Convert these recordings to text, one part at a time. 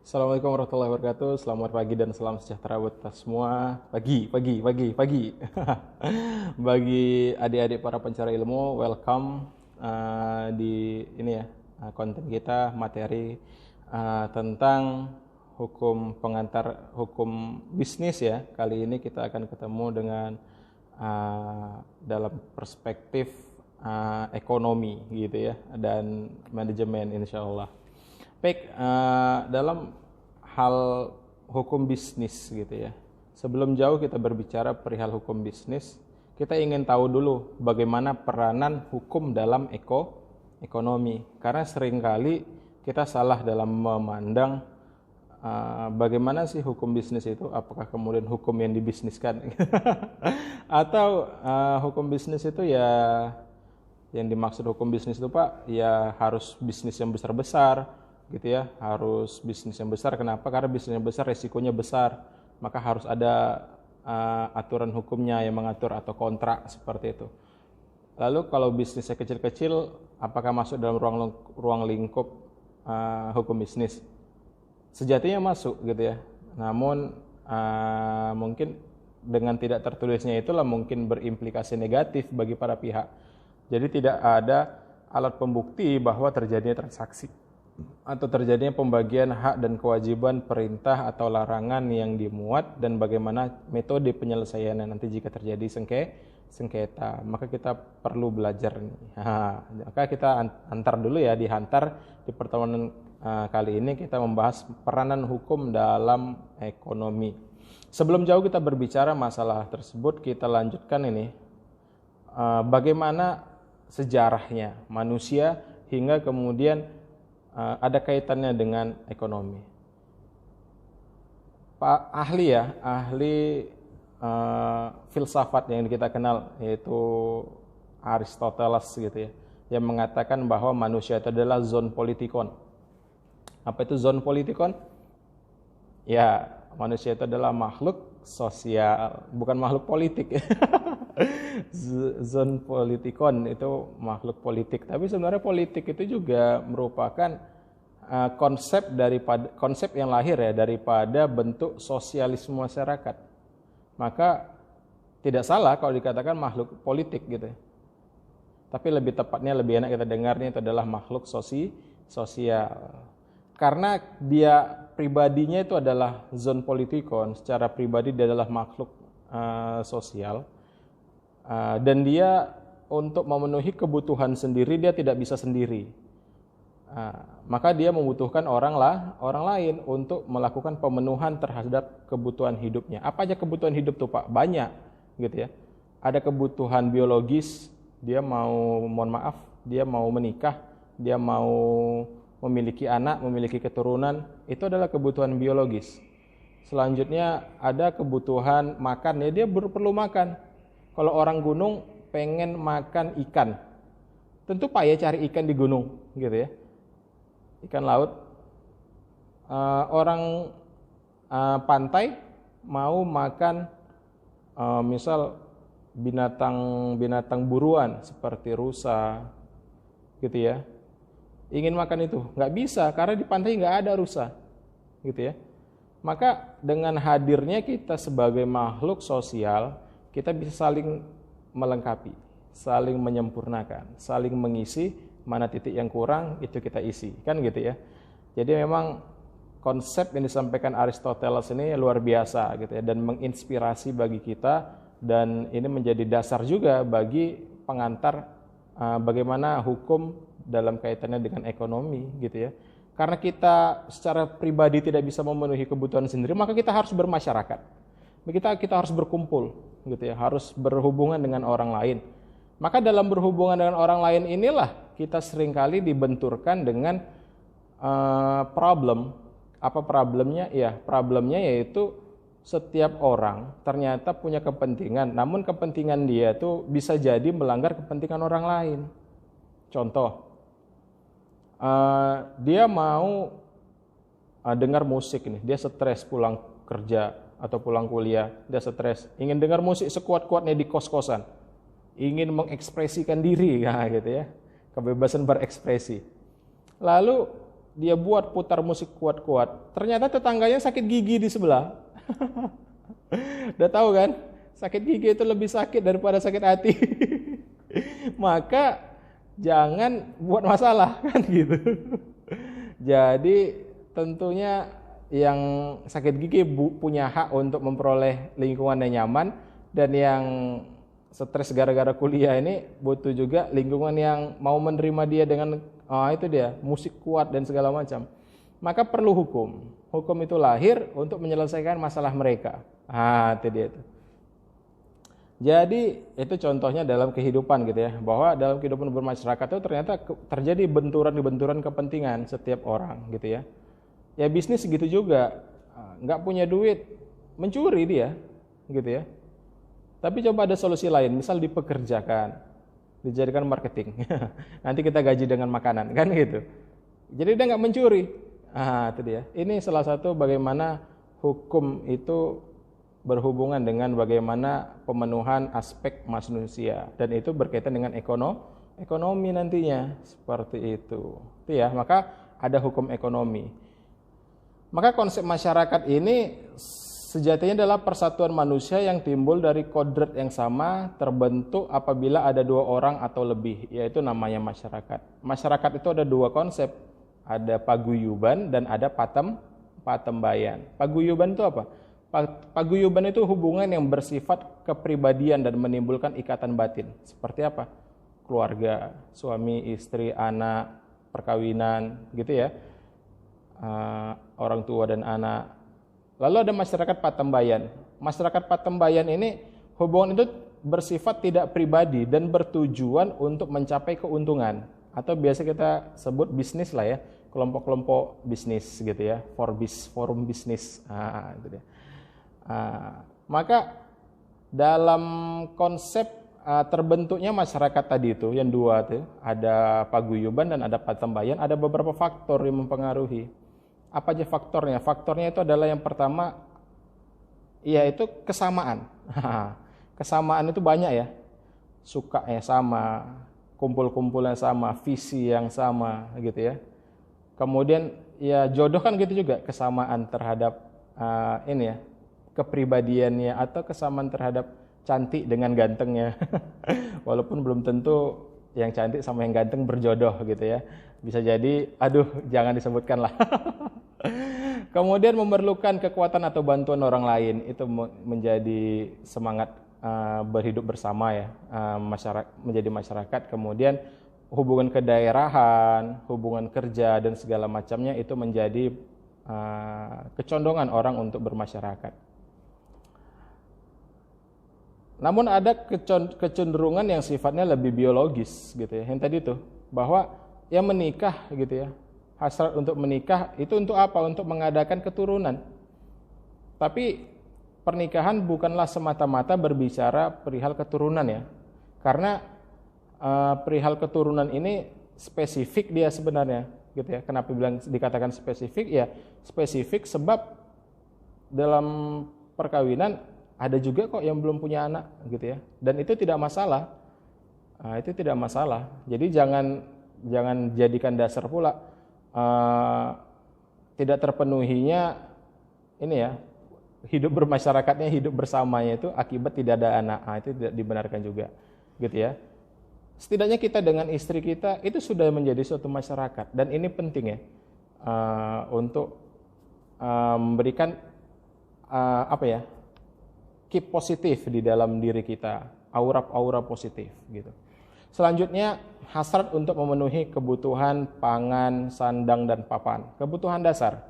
Assalamualaikum warahmatullahi wabarakatuh. Selamat pagi dan salam sejahtera buat kita semua. Pagi. Bagi adik-adik para pencari ilmu, welcome di ini ya konten kita materi tentang hukum bisnis ya. Kali ini kita akan ketemu dengan dalam perspektif ekonomi gitu ya dan manajemen insyaallah. Baik, dalam hal hukum bisnis gitu ya. Sebelum jauh kita berbicara perihal hukum bisnis, kita ingin tahu dulu bagaimana peranan hukum dalam ekonomi. Karena seringkali kita salah dalam memandang bagaimana sih hukum bisnis itu, apakah kemudian hukum yang dibisniskan atau hukum bisnis itu ya, yang dimaksud hukum bisnis itu Pak, ya harus bisnis yang besar-besar gitu ya, harus bisnis yang besar. Kenapa? Karena bisnis yang besar resikonya besar, maka harus ada aturan hukumnya yang mengatur atau kontrak seperti itu. Lalu kalau bisnisnya kecil-kecil, apakah masuk dalam ruang lingkup hukum bisnis? Sejatinya masuk gitu ya, namun mungkin dengan tidak tertulisnya itulah mungkin berimplikasi negatif bagi para pihak. Jadi tidak ada alat pembukti bahwa terjadinya transaksi atau terjadinya pembagian hak dan kewajiban, perintah atau larangan yang dimuat, dan bagaimana metode penyelesaiannya nanti jika terjadi sengketa. Maka kita perlu belajar nih. Maka kita antar dulu ya, dihantar di pertemuan kali ini kita membahas peranan hukum dalam ekonomi. Sebelum jauh kita berbicara masalah tersebut, kita lanjutkan ini bagaimana sejarahnya manusia hingga kemudian ada kaitannya dengan ekonomi. Pak ahli filsafat yang kita kenal yaitu Aristoteles gitu ya, yang mengatakan bahwa manusia itu adalah zoon politikon. Apa itu zoon politikon? Ya, manusia itu adalah makhluk sosial, bukan makhluk politik. Zoon politikon itu makhluk politik, tapi sebenarnya politik itu juga merupakan konsep yang lahir ya daripada bentuk sosialisme masyarakat. Maka tidak salah kalau dikatakan makhluk politik gitu. Tapi lebih tepatnya, lebih enak kita dengarnya itu adalah makhluk sosial. Karena dia pribadinya itu adalah zoon politikon, secara pribadi dia adalah makhluk sosial. Dan dia untuk memenuhi kebutuhan sendiri dia tidak bisa sendiri, maka dia membutuhkan orang lain untuk melakukan pemenuhan terhadap kebutuhan hidupnya. Apa aja kebutuhan hidup tuh Pak? Banyak gitu ya. Ada kebutuhan biologis, dia mau menikah, dia mau memiliki anak, memiliki keturunan, itu adalah kebutuhan biologis. Selanjutnya ada kebutuhan makan, ya dia perlu makan. Kalau orang gunung pengen makan ikan, tentu payah cari ikan di gunung, gitu ya. Ikan laut. Orang pantai mau makan, misal binatang buruan seperti rusa, gitu ya. Ingin makan itu nggak bisa karena di pantai nggak ada rusa, gitu ya. Maka dengan hadirnya kita sebagai makhluk sosial, kita bisa saling melengkapi, saling menyempurnakan, saling mengisi, mana titik yang kurang itu kita isi, kan gitu ya. Jadi memang konsep yang disampaikan Aristoteles ini luar biasa gitu ya, dan menginspirasi bagi kita, dan ini menjadi dasar juga bagi pengantar bagaimana hukum dalam kaitannya dengan ekonomi gitu ya. Karena kita secara pribadi tidak bisa memenuhi kebutuhan sendiri, maka kita harus bermasyarakat. Kita harus berkumpul gitu ya, harus berhubungan dengan orang lain. Maka dalam berhubungan dengan orang lain inilah kita seringkali dibenturkan dengan problem. Apa problemnya? Ya, problemnya yaitu setiap orang ternyata punya kepentingan, namun kepentingan dia itu bisa jadi melanggar kepentingan orang lain. Contoh, dia mau dengar musik nih, dia stres pulang kerja atau pulang kuliah, dia stres, ingin dengar musik sekuat-kuatnya di kos-kosan, ingin mengekspresikan diri, gitu ya, kebebasan berekspresi. Lalu dia buat putar musik kuat-kuat, ternyata tetangganya sakit gigi di sebelah. Udah tahu kan, sakit gigi itu lebih sakit daripada sakit hati. Maka jangan buat masalah kan gitu. Jadi tentunya yang sakit gigi punya hak untuk memperoleh lingkungan yang nyaman, dan yang stres gara-gara kuliah ini butuh juga lingkungan yang mau menerima dia dengan itu dia musik kuat dan segala macam. Maka perlu hukum. Hukum itu lahir untuk menyelesaikan masalah mereka. Itu dia itu. Jadi itu contohnya dalam kehidupan gitu ya, bahwa dalam kehidupan bermasyarakat itu ternyata terjadi benturan-benturan kepentingan setiap orang gitu ya. Ya bisnis gitu juga, nggak punya duit, mencuri dia gitu ya. Tapi coba ada solusi lain, misal dipekerjakan, dijadikan marketing. Nanti kita gaji dengan makanan kan gitu. Jadi dia nggak mencuri. Itu dia. Ini salah satu bagaimana hukum itu berhubungan dengan bagaimana pemenuhan aspek manusia, dan itu berkaitan dengan ekonomi nantinya, seperti itu. Itu ya, maka ada hukum ekonomi. Maka konsep masyarakat ini sejatinya adalah persatuan manusia yang timbul dari kodrat yang sama, terbentuk apabila ada dua orang atau lebih, yaitu namanya masyarakat. Masyarakat itu ada dua konsep, ada paguyuban dan ada patembayan. Paguyuban itu apa? Paguyuban itu hubungan yang bersifat kepribadian dan menimbulkan ikatan batin. Seperti apa? Keluarga, suami, istri, anak, perkawinan, gitu ya. Orang tua dan anak. Lalu ada masyarakat patembayan. Masyarakat patembayan ini hubungan itu bersifat tidak pribadi dan bertujuan untuk mencapai keuntungan, atau biasa kita sebut bisnis lah ya, kelompok-kelompok bisnis gitu ya, forum bisnis. Itu dia. Maka dalam konsep terbentuknya masyarakat tadi itu yang dua tuh, ada paguyuban dan ada patembayan, ada beberapa faktor yang mempengaruhi. Apa aja faktornya? Faktornya itu adalah yang pertama, yaitu kesamaan. Kesamaan itu banyak ya, sukanya sama, kumpul-kumpulnya sama, visi yang sama gitu ya. Kemudian ya jodoh kan gitu juga, kesamaan terhadap ini ya, kepribadiannya, atau kesamaan terhadap cantik dengan gantengnya. Walaupun belum tentu yang cantik sama yang ganteng berjodoh gitu ya. Bisa jadi, jangan disebutkan lah. Kemudian memerlukan kekuatan atau bantuan orang lain, itu menjadi semangat berhidup bersama ya, menjadi masyarakat. Kemudian hubungan kedaerahan, hubungan kerja dan segala macamnya itu menjadi kecondongan orang untuk bermasyarakat. Namun ada kecenderungan yang sifatnya lebih biologis gitu ya. Yang tadi itu, bahwa yang menikah gitu ya, hasrat untuk menikah itu untuk apa? Untuk mengadakan keturunan. Tapi pernikahan bukanlah semata-mata berbicara perihal keturunan ya. Karena perihal keturunan ini spesifik dia sebenarnya gitu ya. Kenapa dikatakan spesifik? Ya spesifik sebab dalam perkawinan ada juga kok yang belum punya anak gitu ya, dan itu tidak masalah. Itu tidak masalah. Jadi jangan jadikan dasar pula tidak terpenuhinya ini ya, hidup bermasyarakatnya, hidup bersamanya itu akibat tidak ada anak. Itu tidak dibenarkan juga gitu ya. Setidaknya kita dengan istri kita itu sudah menjadi suatu masyarakat, dan ini penting ya, untuk memberikan keep positif di dalam diri kita, aura positif gitu. Selanjutnya, hasrat untuk memenuhi kebutuhan pangan, sandang dan papan, kebutuhan dasar.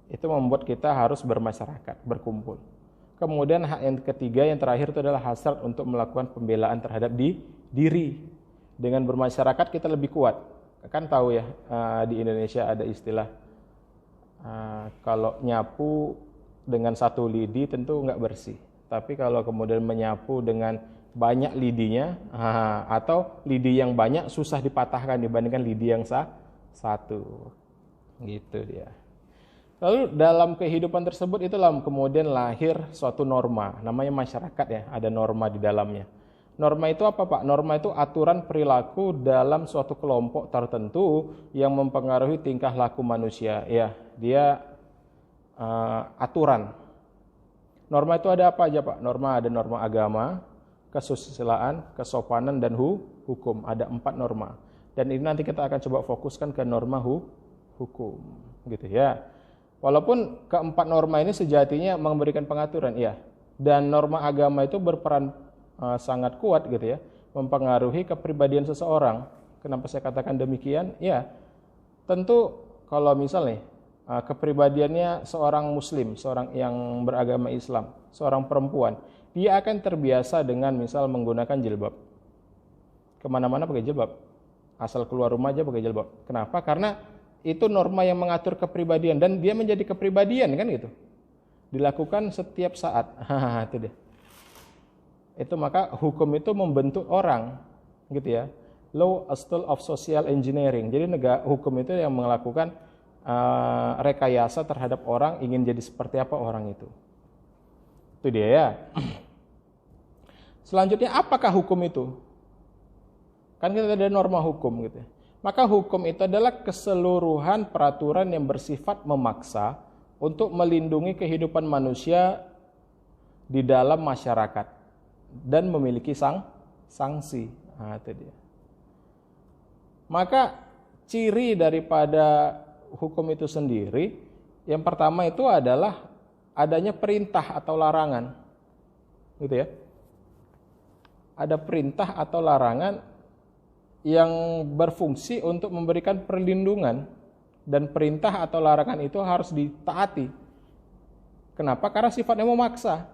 Itu membuat kita harus bermasyarakat, berkumpul. Kemudian yang ketiga, yang terakhir itu adalah hasrat untuk melakukan pembelaan terhadap diri. Dengan bermasyarakat kita lebih kuat. Kan tahu ya, di Indonesia ada istilah kalau nyapu dengan satu lidi tentu nggak bersih. Tapi kalau kemudian menyapu dengan banyak lidinya, atau lidi yang banyak susah dipatahkan dibandingkan lidi yang satu. Gitu dia. Lalu dalam kehidupan tersebut itulah kemudian lahir suatu norma, namanya masyarakat ya, ada norma di dalamnya. Norma itu apa, Pak? Norma itu aturan perilaku dalam suatu kelompok tertentu yang mempengaruhi tingkah laku manusia. Ya, dia aturan. Norma itu ada apa aja, Pak? Norma ada norma agama, kesusilaan, kesopanan, dan hukum. Ada 4 norma. Dan ini nanti kita akan coba fokuskan ke norma hukum, gitu ya. Walaupun keempat norma ini sejatinya memberikan pengaturan, ya. Dan norma agama itu berperan sangat kuat, gitu ya, mempengaruhi kepribadian seseorang. Kenapa saya katakan demikian? Ya, tentu kalau misalnya kepribadiannya seorang muslim, seorang yang beragama Islam, seorang perempuan, dia akan terbiasa dengan misal menggunakan jilbab. Kemana-mana pakai jilbab, asal keluar rumah aja pakai jilbab. Kenapa? Karena itu norma yang mengatur kepribadian dan dia menjadi kepribadian, kan gitu. Dilakukan setiap saat. Itu dia. Itu maka hukum itu membentuk orang, gitu ya. Law as tool of social engineering. Jadi hukum itu yang melakukan rekayasa terhadap orang ingin jadi seperti apa orang itu. Itu dia ya. Selanjutnya, apakah hukum itu? Kan kita ada norma hukum gitu. Maka hukum itu adalah keseluruhan peraturan yang bersifat memaksa untuk melindungi kehidupan manusia di dalam masyarakat dan memiliki sanksi. Nah, itu dia. Maka ciri daripada hukum itu sendiri, yang pertama itu adalah adanya perintah atau larangan, gitu ya. Ada perintah atau larangan yang berfungsi untuk memberikan perlindungan, dan perintah atau larangan itu harus ditaati. Kenapa? Karena sifatnya memaksa.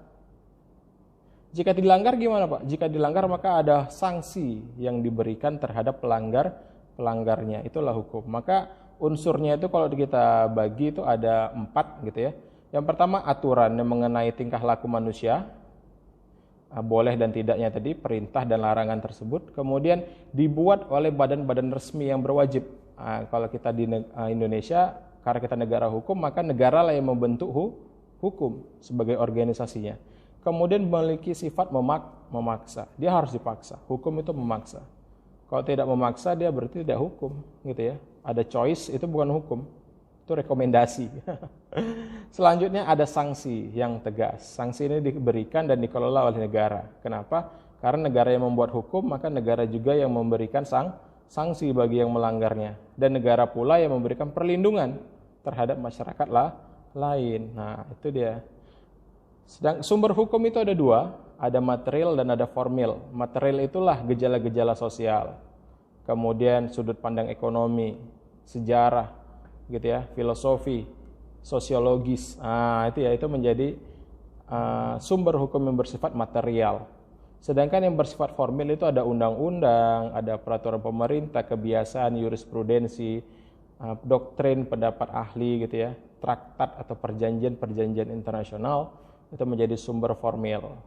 Jika dilanggar gimana, Pak? Jika dilanggar maka ada sanksi yang diberikan terhadap pelanggarnya. Itulah hukum. Maka unsurnya itu kalau kita bagi itu ada 4 gitu ya. Yang pertama aturan yang mengenai tingkah laku manusia, boleh dan tidaknya tadi, perintah dan larangan tersebut. Kemudian dibuat oleh badan-badan resmi yang berwajib. Kalau kita di Indonesia, karena kita negara hukum, maka negara lah yang membentuk hukum sebagai organisasinya. Kemudian memiliki sifat memaksa. Dia harus dipaksa. Hukum itu memaksa. Kalau tidak memaksa, dia berarti tidak hukum, gitu ya. Ada choice, itu bukan hukum, itu rekomendasi. Selanjutnya ada sanksi yang tegas. Sanksi ini diberikan dan dikelola oleh negara. Kenapa? Karena negara yang membuat hukum, maka negara juga yang memberikan sanksi bagi yang melanggarnya. Dan negara pula yang memberikan perlindungan terhadap masyarakat lain. Nah, itu dia. Sedang sumber hukum itu ada 2, ada material dan ada formil. Material itulah gejala-gejala sosial, kemudian sudut pandang ekonomi, sejarah, gitu ya, filosofi, sosiologis. Itu ya, itu menjadi sumber hukum yang bersifat material. Sedangkan yang bersifat formil itu ada undang-undang, ada peraturan pemerintah, kebiasaan, jurisprudensi, doktrin, pendapat ahli, gitu ya, traktat atau perjanjian-perjanjian internasional. Itu menjadi sumber formil.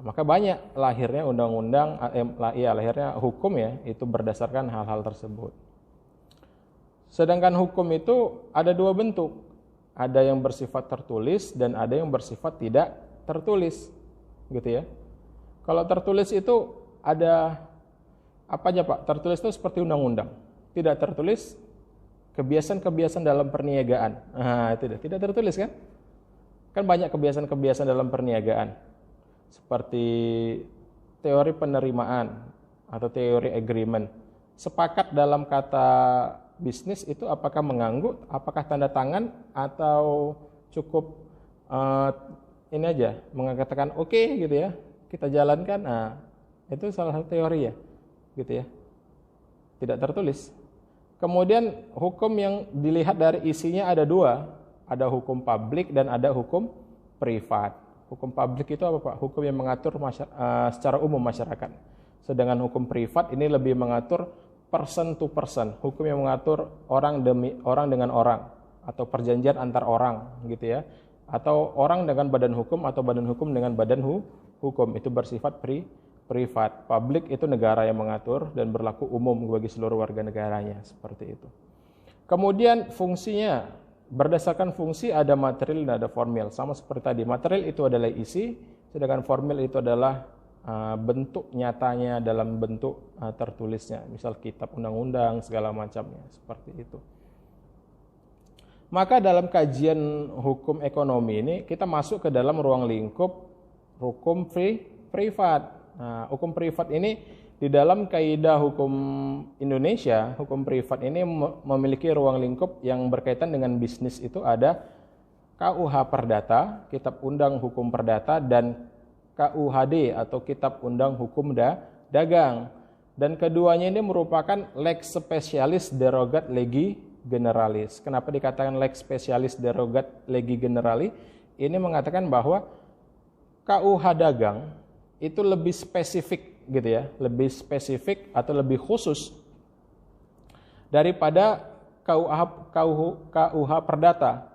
Maka banyak lahirnya undang-undang, lahirnya hukum ya, itu berdasarkan hal-hal tersebut. Sedangkan hukum itu ada 2 bentuk. Ada yang bersifat tertulis dan ada yang bersifat tidak tertulis, gitu ya. Kalau tertulis itu ada apa aja, Pak? Tertulis itu seperti undang-undang. Tidak tertulis kebiasaan-kebiasaan dalam perniagaan. Itu tidak tertulis kan? Kan banyak kebiasaan-kebiasaan dalam perniagaan. Seperti teori penerimaan atau teori agreement. Sepakat dalam kata bisnis itu apakah mengganggu, apakah tanda tangan, atau cukup ini aja, mengatakan oke, gitu ya, kita jalankan. Itu salah satu teori ya, gitu ya. Tidak tertulis. Kemudian hukum yang dilihat dari isinya ada 2. Ada hukum publik dan ada hukum privat. Hukum publik itu apa, Pak? Hukum yang mengatur secara umum masyarakat. Sedangkan hukum privat ini lebih mengatur person to person. Hukum yang mengatur orang demi orang dengan orang, atau perjanjian antar orang, gitu ya. Atau orang dengan badan hukum atau badan hukum dengan badan hukum. Itu bersifat privat. Publik itu negara yang mengatur dan berlaku umum bagi seluruh warga negaranya, seperti itu. Kemudian fungsinya, berdasarkan fungsi ada material dan ada formil. Sama seperti tadi, material itu adalah isi, sedangkan formil itu adalah bentuk nyatanya dalam bentuk tertulisnya, misal kitab undang-undang segala macamnya seperti itu. Maka dalam kajian hukum ekonomi ini kita masuk ke dalam ruang lingkup hukum privat. Nah, hukum privat ini di dalam kaidah hukum Indonesia, hukum privat ini memiliki ruang lingkup yang berkaitan dengan bisnis. Itu ada KUH Perdata, Kitab Undang Hukum Perdata, dan KUHD atau Kitab Undang Hukum Dagang. Dan keduanya ini merupakan lex specialis derogat legi generalis. Kenapa dikatakan lex specialis derogat legi generalis? Ini mengatakan bahwa KUH Dagang itu lebih spesifik gitu ya, lebih spesifik atau lebih khusus daripada KUH Perdata.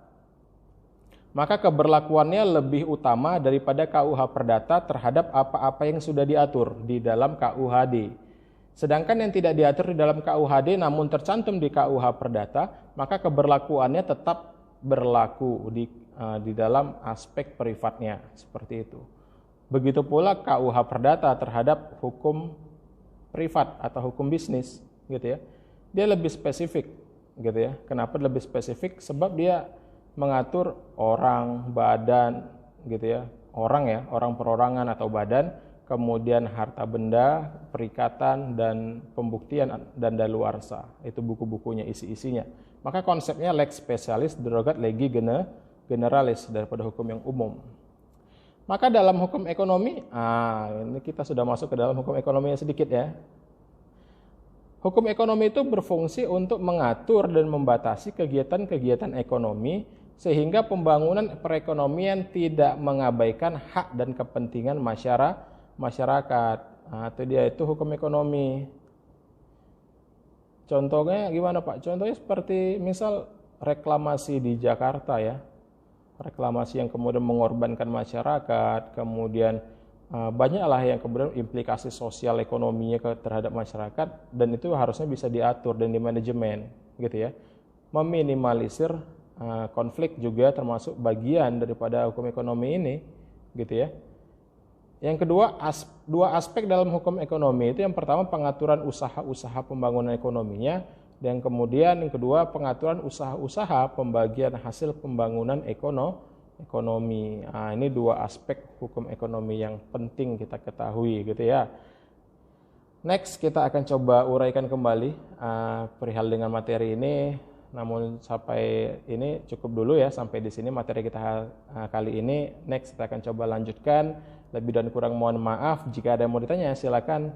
Maka keberlakuannya lebih utama daripada KUH Perdata terhadap apa-apa yang sudah diatur di dalam KUHD. Sedangkan yang tidak diatur di dalam KUHD namun tercantum di KUH Perdata, maka keberlakuannya tetap berlaku di dalam aspek privatnya, seperti itu. Begitu pula KUH Perdata terhadap hukum privat atau hukum bisnis, gitu ya. Dia lebih spesifik, gitu ya. Kenapa lebih spesifik? Sebab dia mengatur orang, badan, gitu ya. Orang perorangan atau badan, kemudian harta benda, perikatan, dan pembuktian dan daluarsa. Itu buku-bukunya, isi-isinya. Maka konsepnya lex specialis derogat legi generalis daripada hukum yang umum. Maka dalam hukum ekonomi, ini kita sudah masuk ke dalam hukum ekonomi sedikit ya. Hukum ekonomi itu berfungsi untuk mengatur dan membatasi kegiatan-kegiatan ekonomi sehingga pembangunan perekonomian tidak mengabaikan hak dan kepentingan masyarakat. Itu hukum ekonomi. Contohnya gimana Pak? Contohnya seperti misal reklamasi di Jakarta ya. Reklamasi yang kemudian mengorbankan masyarakat, kemudian banyaklah yang kemudian implikasi sosial ekonominya terhadap masyarakat, dan itu harusnya bisa diatur dan dimanajemen, gitu ya. Meminimalisir konflik juga termasuk bagian daripada hukum ekonomi ini, gitu ya. Yang kedua, dua aspek dalam hukum ekonomi itu, yang pertama pengaturan usaha-usaha pembangunan ekonominya, dan kemudian yang kedua pengaturan usaha-usaha pembagian hasil pembangunan ekonomi. Ini dua aspek hukum ekonomi yang penting kita ketahui, gitu ya. Next kita akan coba uraikan kembali perihal dengan materi ini. Namun sampai ini cukup dulu ya, sampai di sini materi kita kali ini. Next kita akan coba lanjutkan. Lebih dan kurang mohon maaf. Jika ada yang mau ditanya silakan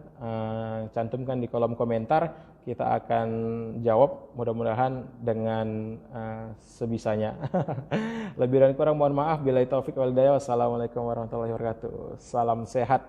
cantumkan di kolom komentar. Kita akan jawab mudah-mudahan dengan sebisanya. Lebih dan kurang mohon maaf. Billahi taufik wal hidayah. Wassalamualaikum warahmatullahi wabarakatuh. Salam sehat.